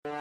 न्याय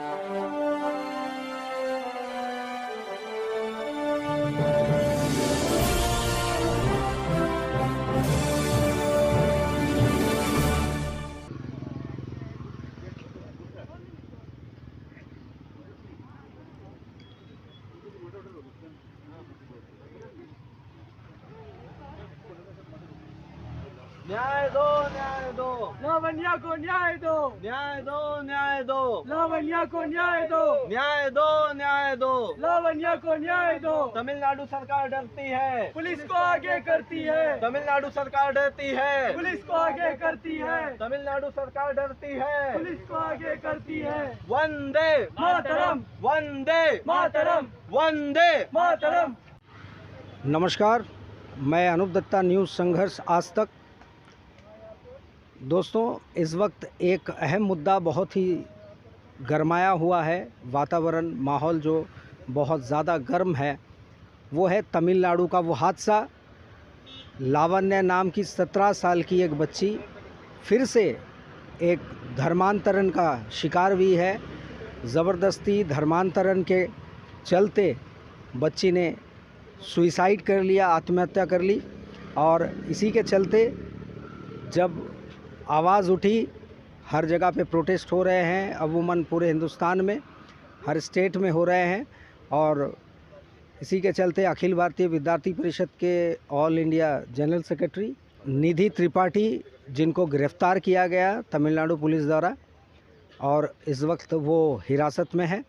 दो, न्याय दो, लावण्या को न्याय दो, न्याय दो, न्याय दो, लावण्या को न्याय दो, न्याय दो, न्याय दो। लावण्या को न्याय दो। तमिलनाडु सरकार डरती है, पुलिस को आगे करती है, तमिलनाडु सरकार डरती है, पुलिस को आगे करती है, तमिलनाडु सरकार डरती है। पुलिस को आगे करती है। वंदे मातरम, वंदे मातरम, वंदे मातरम। नमस्कार, मैं अनूप दत्ता, न्यूज़ संघर्ष आज तक। दोस्तों, इस वक्त एक अहम मुद्दा बहुत ही गरमाया हुआ है, वातावरण माहौल जो बहुत ज़्यादा गर्म है, वो है तमिलनाडु का वो हादसा। लावण्या नाम की 17 साल की एक बच्ची फिर से एक धर्मांतरण का शिकार हुई है। ज़बरदस्ती धर्मांतरण के चलते बच्ची ने सुसाइड कर लिया, आत्महत्या कर ली। और इसी के चलते जब आवाज़ उठी, हर जगह पे प्रोटेस्ट हो रहे हैं, अमूमन पूरे हिंदुस्तान में हर स्टेट में हो रहे हैं। और इसी के चलते अखिल भारतीय विद्यार्थी परिषद के ऑल इंडिया जनरल सेक्रेटरी निधि त्रिपाठी, जिनको गिरफ्तार किया गया तमिलनाडु पुलिस द्वारा, और इस वक्त वो हिरासत में है।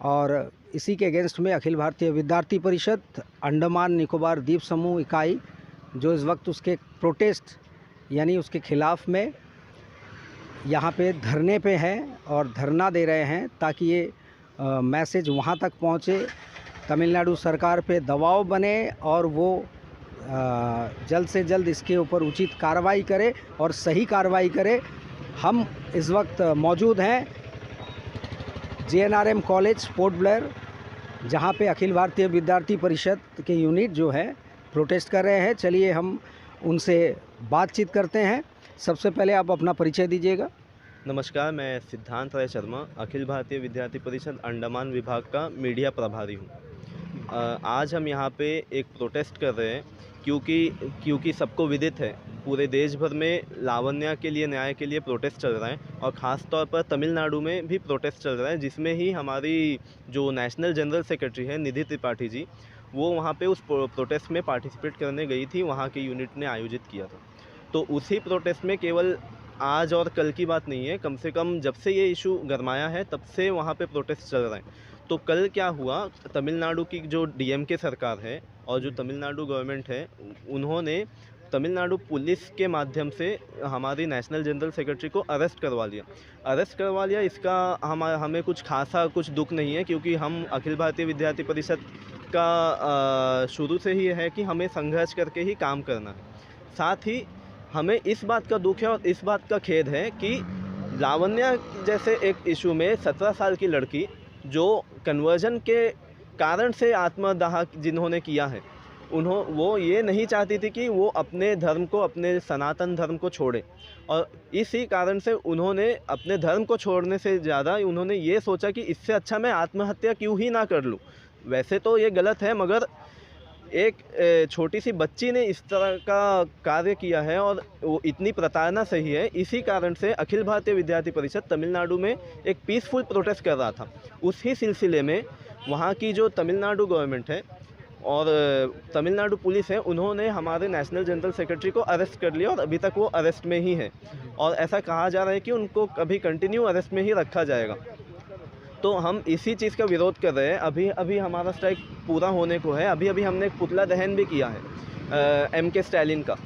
और इसी के अगेंस्ट में अखिल भारतीय विद्यार्थी परिषद अंडमान निकोबार द्वीप समूह इकाई, जो इस वक्त उसके प्रोटेस्ट यानी उसके ख़िलाफ़ में यहाँ पे धरने पे है और धरना दे रहे हैं, ताकि ये मैसेज वहाँ तक पहुँचे, तमिलनाडु सरकार पे दबाव बने और वो जल्द से जल्द इसके ऊपर उचित कार्रवाई करे और सही कार्रवाई करे। हम इस वक्त मौजूद हैं JNRM कॉलेज पोर्ट ब्लेयर, जहाँ पे अखिल भारतीय विद्यार्थी परिषद के यूनिट जो है प्रोटेस्ट कर रहे हैं। चलिए हम उनसे बातचीत करते हैं। सबसे पहले आप अपना परिचय दीजिएगा। नमस्कार, मैं सिद्धांत राय शर्मा, अखिल भारतीय विद्यार्थी परिषद अंडमान विभाग का मीडिया प्रभारी हूँ। आज हम यहाँ पे एक प्रोटेस्ट कर रहे हैं क्योंकि सबको विदित है, पूरे देश भर में लावण्या के लिए, न्याय के लिए प्रोटेस्ट चल रहा है और ख़ास तौर पर तमिलनाडु में भी प्रोटेस्ट चल रहा है, जिसमें ही हमारी जो नेशनल जनरल सेक्रेटरी है निधि त्रिपाठी जी, वो वहाँ पे उस प्रोटेस्ट में पार्टिसिपेट करने गई थी, वहाँ के यूनिट ने आयोजित किया था। तो उसी प्रोटेस्ट में केवल आज और कल की बात नहीं है, कम से कम जब से ये इशू गरमाया है तब से वहाँ पे प्रोटेस्ट चल रहे हैं। तो कल क्या हुआ, तमिलनाडु की जो DMK सरकार है और जो तमिलनाडु गवर्नमेंट है, उन्होंने तमिलनाडु पुलिस के माध्यम से हमारी नेशनल जनरल सेक्रेटरी को अरेस्ट करवा लिया। इसका हमें कुछ खासा कुछ दुख नहीं है, क्योंकि हम अखिल भारतीय विद्यार्थी परिषद का शुरू से ही है कि हमें संघर्ष करके ही काम करना है। साथ ही हमें इस बात का दुख है और इस बात का खेद है कि लावण्या जैसे एक इशू में 17 साल की लड़की, जो कन्वर्जन के कारण से आत्मदाह जिन्होंने किया है, वो ये नहीं चाहती थी कि वो अपने धर्म को, अपने सनातन धर्म को छोड़े, और इसी कारण से उन्होंने अपने धर्म को छोड़ने से ज़्यादा उन्होंने ये सोचा कि इससे अच्छा मैं आत्महत्या क्यों ही ना कर लूँ। वैसे तो ये गलत है, मगर एक छोटी सी बच्ची ने इस तरह का कार्य किया है और वो इतनी प्रताड़ना सही है। इसी कारण से अखिल भारतीय विद्यार्थी परिषद तमिलनाडु में एक पीसफुल प्रोटेस्ट कर रहा था। उसी सिलसिले में वहाँ की जो तमिलनाडु गवर्नमेंट है और तमिलनाडु पुलिस है, उन्होंने हमारे नेशनल जनरल सेक्रेटरी को अरेस्ट कर लिया और अभी तक वो अरेस्ट में ही है, और ऐसा कहा जा रहा है कि उनको कभी कंटिन्यू अरेस्ट में ही रखा जाएगा। तो हम इसी चीज़ का विरोध कर रहे हैं। अभी हमारा स्ट्राइक पूरा होने को है। अभी हमने एक पुतला दहन भी किया है MK स्टैलिन का।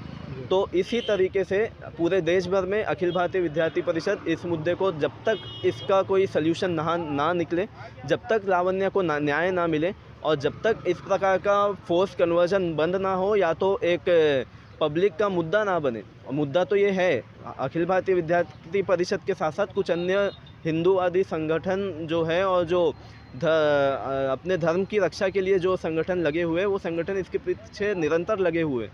तो इसी तरीके से पूरे देश भर में अखिल भारतीय विद्यार्थी परिषद इस मुद्दे को, जब तक इसका कोई सल्यूशन ना निकले, जब तक लावण्या को न्याय ना मिले और जब तक इस प्रकार का फोर्स कन्वर्जन बंद ना हो, या तो एक पब्लिक का मुद्दा ना बने। मुद्दा तो ये है, अखिल भारतीय विद्यार्थी परिषद के साथ साथ कुछ अन्य हिंदूवादी संगठन जो है और जो अपने धर्म की रक्षा के लिए जो संगठन लगे हुए हैं, वो संगठन इसके पीछे निरंतर लगे हुए।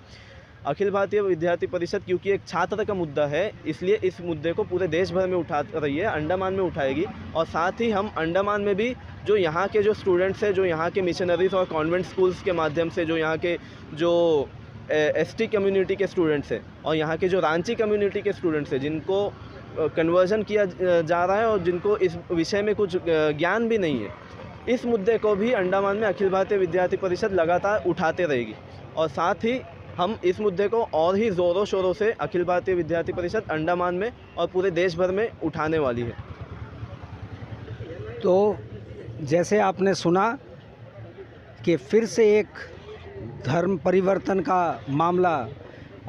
अखिल भारतीय विद्यार्थी परिषद क्योंकि एक छात्र का मुद्दा है, इसलिए इस मुद्दे को पूरे देश भर में उठा रही है, अंडमान में उठाएगी। और साथ ही हम अंडमान में भी जो यहाँ के जो स्टूडेंट्स हैं, जो यहाँ के मिशनरीज और कॉन्वेंट स्कूल्स के माध्यम से जो यहाँ के जो एसटी कम्युनिटी के स्टूडेंट्स हैं और यहाँ के जो रांची कम्युनिटी के स्टूडेंट्स हैं, जिनको कन्वर्जन किया जा रहा है और जिनको इस विषय में कुछ ज्ञान भी नहीं है, इस मुद्दे को भी अंडमान में अखिल भारतीय विद्यार्थी परिषद लगातार उठाते रहेगी। और साथ ही हम इस मुद्दे को और ही ज़ोरों शोरों से अखिल भारतीय विद्यार्थी परिषद अंडमान में और पूरे देश भर में उठाने वाली है। तो जैसे आपने सुना कि फिर से एक धर्म परिवर्तन का मामला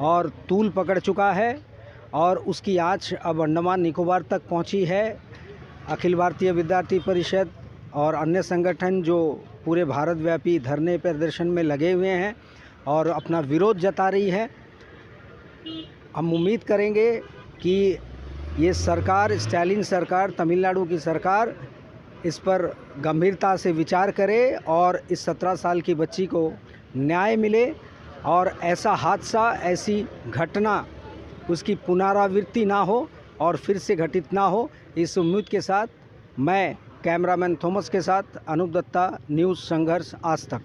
और तूल पकड़ चुका है और उसकी आँच अब अंडमान निकोबार तक पहुंची है। अखिल भारतीय विद्यार्थी परिषद और अन्य संगठन जो पूरे भारत व्यापी धरने प्रदर्शन में लगे हुए हैं और अपना विरोध जता रही है। हम उम्मीद करेंगे कि ये सरकार, स्टालिन सरकार, तमिलनाडु की सरकार इस पर गंभीरता से विचार करे और इस 17 साल की बच्ची को न्याय मिले और ऐसा हादसा, ऐसी घटना उसकी पुनरावृत्ति ना हो और फिर से घटित ना हो। इस उम्मीद के साथ मैं कैमरामैन थॉमस के साथ अनूप दत्ता, न्यूज़ संघर्ष आज तक।